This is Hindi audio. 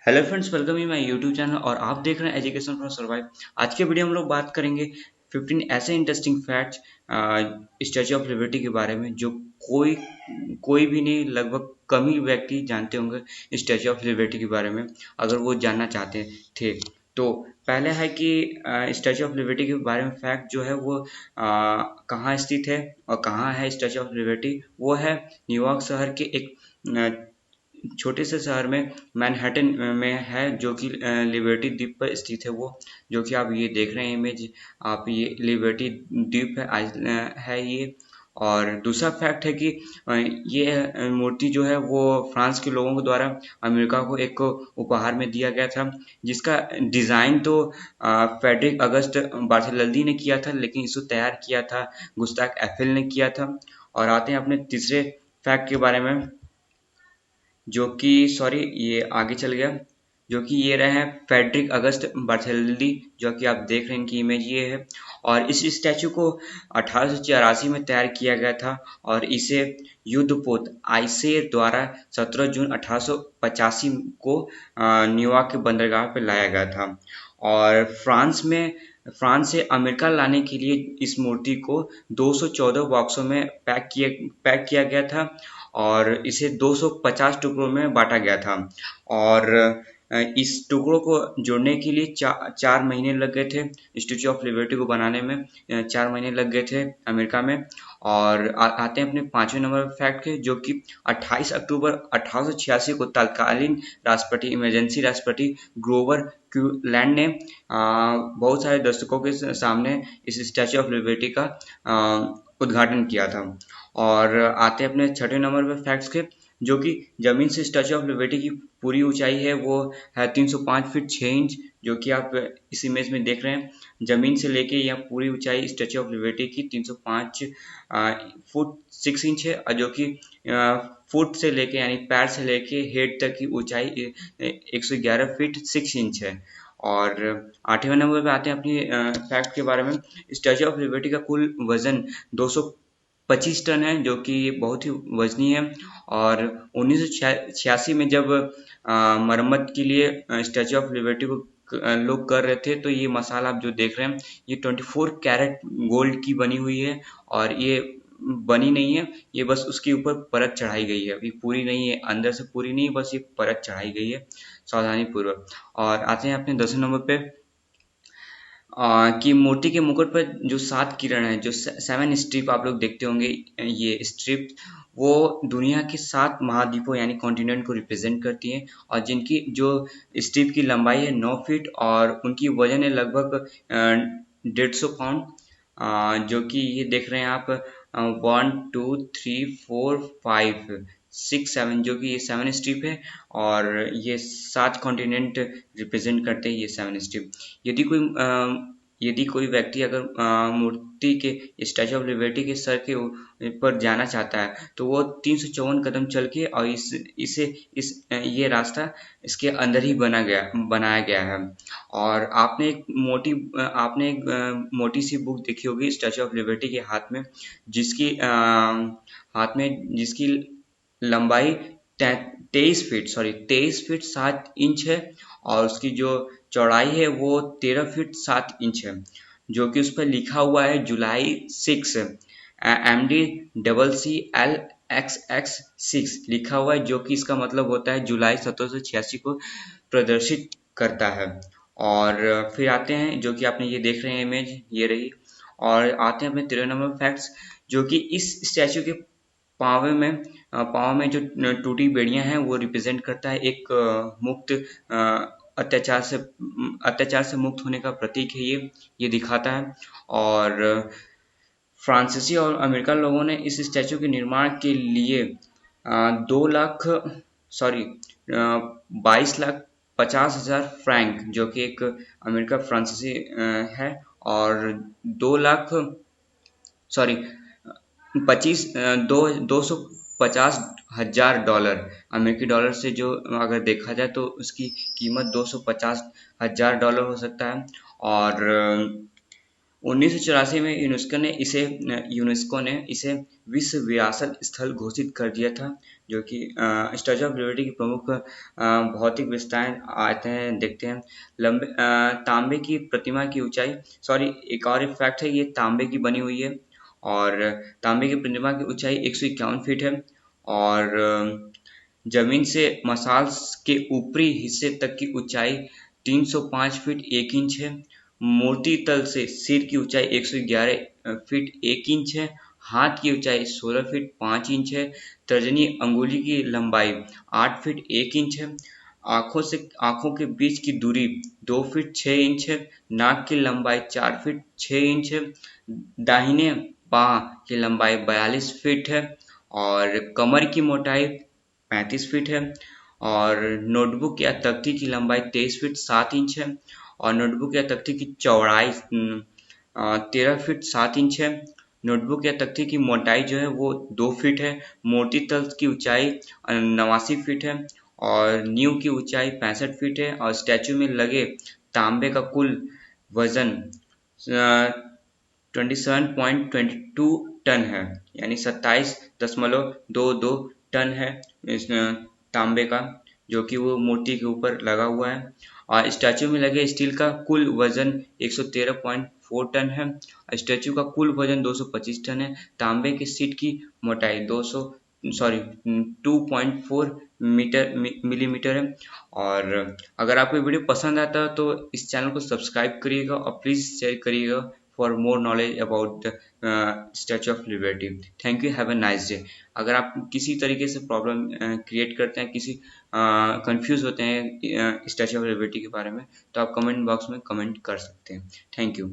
Hello friends, welcome you my YouTube channel और आप देख रहे हैं एजुकेशन फॉर सर्वाइव। आज के वीडियो में हम लोग बात करेंगे 15 ऐसे interesting facts statue of liberty के बारे में जो कोई कोई भी नहीं, लगभग कम ही व्यक्ति जानते होंगे स्टैचू ऑफ लिबर्टी के बारे में, अगर वो जानना चाहते थे तो। पहले है कि स्टैचू ऑफ लिबर्टी के बारे में फैक्ट जो है वो कहाँ स्थित है और कहाँ है स्टैचू ऑफ लिबर्टी। वो है न्यूयॉर्क शहर के एक छोटे से शहर में, मैनहट्टन में है, जो कि लिबर्टी द्वीप पर स्थित है। वो जो कि आप ये देख रहे हैं इमेज, आप ये लिबर्टी द्वीप है, है ये। और दूसरा फैक्ट है कि ये मूर्ति जो है वो फ्रांस के लोगों के द्वारा अमेरिका को एक उपहार में दिया गया था, जिसका डिज़ाइन तो फ्रेडरिक अगस्त बार्थोलोमेव ने किया था, लेकिन इसको तैयार किया था गुस्ताव एफेल ने किया था। और आते हैं अपने तीसरे फैक्ट के बारे में, जो कि सॉरी ये आगे चल गया, जो कि ये रहे हैं फ्रेडरिक अगस्त बार्थेलोमेव, जो कि आप देख रहे हैं इनकी इमेज ये है। और इस स्टैचू को 1884 में तैयार किया गया था और इसे युद्धपोत आइसेर द्वारा 17 जून 1885 को न्यूयॉर्क के बंदरगाह पर लाया गया था। और फ्रांस से अमेरिका लाने के लिए इस मूर्ति को 214 बॉक्सों में पैक किया गया था और इसे 250 टुकड़ों में बांटा गया था। और इस टुकड़ों को जोड़ने के लिए 4 महीने लग गए थे। स्टैचू ऑफ लिबर्टी को बनाने में 4 महीने लग गए थे अमेरिका में। और आते हैं अपने पांचवें नंबर फैक्ट के, जो कि 28 अक्टूबर 1886 को तत्कालीन राष्ट्रपति, इमरजेंसी राष्ट्रपति ग्रोवर क्लीवलैंड ने बहुत सारे दर्शकों के सामने इस स्टैचू ऑफ लिबर्टी का उद्घाटन किया था। और आते हैं अपने छठे नंबर पे फैक्ट्स के, जो कि जमीन से स्टैचू ऑफ लिबर्टी की पूरी ऊंचाई है वो है 305 फीट 6 इंच, जो कि आप इस इमेज में देख रहे हैं। जमीन से लेके यहाँ पूरी ऊंचाई स्टैचू ऑफ लिबर्टी की 305 फुट 6 इंच है, और जो कि फुट से लेके यानी पैर से लेके हेड तक की ऊंचाई 111 फीट 6 इंच है। और आठवें नंबर पे आते हैं अपनी फैक्ट के बारे में। स्टैचू ऑफ लिबर्टी का कुल वजन 225 टन है, जो कि बहुत ही वजनी है। और 1986 में जब मरम्मत के लिए स्टैचू ऑफ लिबर्टी को लोग कर रहे थे, तो ये मसाला आप जो देख रहे हैं ये 24 कैरेट गोल्ड की बनी हुई है। और ये बनी नहीं है, ये बस उसके ऊपर परत चढ़ाई गई है, ये पूरी नहीं है, अंदर से पूरी नहीं है, बस ये परत चढ़ाई गई है सावधानी पूर्वक। और आते हैं अपने 10वें नंबर पे, कि मूर्ति के मुकुट पर जो 7 किरण है, जो 7 स्ट्रिप आप लोग देखते होंगे, ये स्ट्रिप वो दुनिया के 7 महाद्वीपों यानी कॉन्टिनेंट को रिप्रेजेंट करती हैं। और जिनकी जो स्ट्रिप की लंबाई है 9 फीट और उनकी वजन है लगभग 150 पाउंड। जो कि ये देख रहे हैं आप, 1 2 3 4 5 6 7, जो कि ये 7 स्ट्रिप है। और ये 7 कॉन्टिनेंट रिप्रेजेंट करते हैं ये 7 स्ट्रिप। यदि कोई व्यक्ति अगर मूर्ति के स्टैचू ऑफ लिबर्टी के सर के पर जाना चाहता है, तो वो 354 कदम चल के, और ये रास्ता इसके अंदर ही बनाया गया है। और आपने एक मोटी सी बुक देखी होगी स्टैचू ऑफ लिबर्टी के हाथ में जिसकी लंबाई 23 फीट 7 इंच है। और उसकी जो चौड़ाई है वो 13 फीट 7 इंच है, जो कि उस पर लिखा हुआ है जुलाई 6 MD CCL XX6 लिखा हुआ है, जो कि इसका मतलब होता है जुलाई 1786 को प्रदर्शित करता है। और फिर आते हैं, जो कि आपने ये देख रहे हैं इमेज ये रही। और आते हैं अपने 13 नंबर फैक्ट्स, जो कि इस स्टैचू के पाँव में जो टूटी बेड़ियां हैं वो रिप्रेजेंट करता है एक मुक्त अत्याचार से मुक्त होने का प्रतीक है ये दिखाता है। और फ्रांसीसी और अमेरिकन लोगों ने इस स्टैचू के निर्माण के लिए 22,50,000 फ्रैंक, जो कि एक अमेरिका फ्रांसीसी है, और 2,50,000 अमेरिकी डॉलर से, जो अगर देखा जाए तो उसकी कीमत $250,000 हो सकता है। और 1984 में यूनेस्को ने इसे विश्व विरासत स्थल घोषित कर दिया था, जो कि स्टैचू ऑफ लिबर्टी की प्रमुख भौतिक विशेषताएं आते हैं, देखते हैं। लंबे तांबे की प्रतिमा की ऊंचाई, सॉरी एक और एक फैक्ट है, ये तांबे की बनी हुई है और तांबे की प्रतिमा की ऊंचाई 151 फीट है और जमीन से मसाल के ऊपरी हिस्से तक की ऊंचाई 305 फीट 1 इंच है। मूर्ति तल से सिर की ऊंचाई 111 फीट 1 इंच है। हाथ की ऊंचाई 16 फीट 5 इंच है। तर्जनी अंगुली की लंबाई 8 फीट 1 इंच है। आंखों के बीच की दूरी 2 फीट 6 इंच है। नाक की लंबाई 4 फीट 6 इंच है। दाहिने बाह की लंबाई 42 फीट है और कमर की मोटाई 35 फीट है और नोटबुक या तख्ती की लंबाई 23 फीट 7 इंच है और नोटबुक या तख्ती की चौड़ाई 13 फीट 7 इंच है। नोटबुक या तख्ती की मोटाई जो है वो 2 फीट है। मूर्ति तल की ऊंचाई 89 फीट है और नींव की ऊंचाई 65 फीट है और स्टैचू में लगे तांबे का कुल वजन 27.22 टन है, यानी 27.22 टन है इस तांबे का, जो कि वो मूर्ति के ऊपर लगा हुआ है। और स्टैचू में लगे स्टील का कुल वजन 113.4 टन है। स्टैचू का कुल वजन 225 टन है। तांबे के सीट की मोटाई 2.4 मिलीमीटर है। और अगर आपको वीडियो पसंद आता है तो इस चैनल को सब्सक्राइब करिएगा और प्लीज़ शेयर करिएगा for more knowledge about the statue of liberty. Thank you, have a nice day. अगर आप किसी तरीके से प्रॉब्लम क्रिएट करते हैं, किसी कंफ्यूज होते हैं स्टैचू ऑफ लिबर्टी के बारे में, तो आप कमेंट बॉक्स में कमेंट कर सकते हैं। Thank you.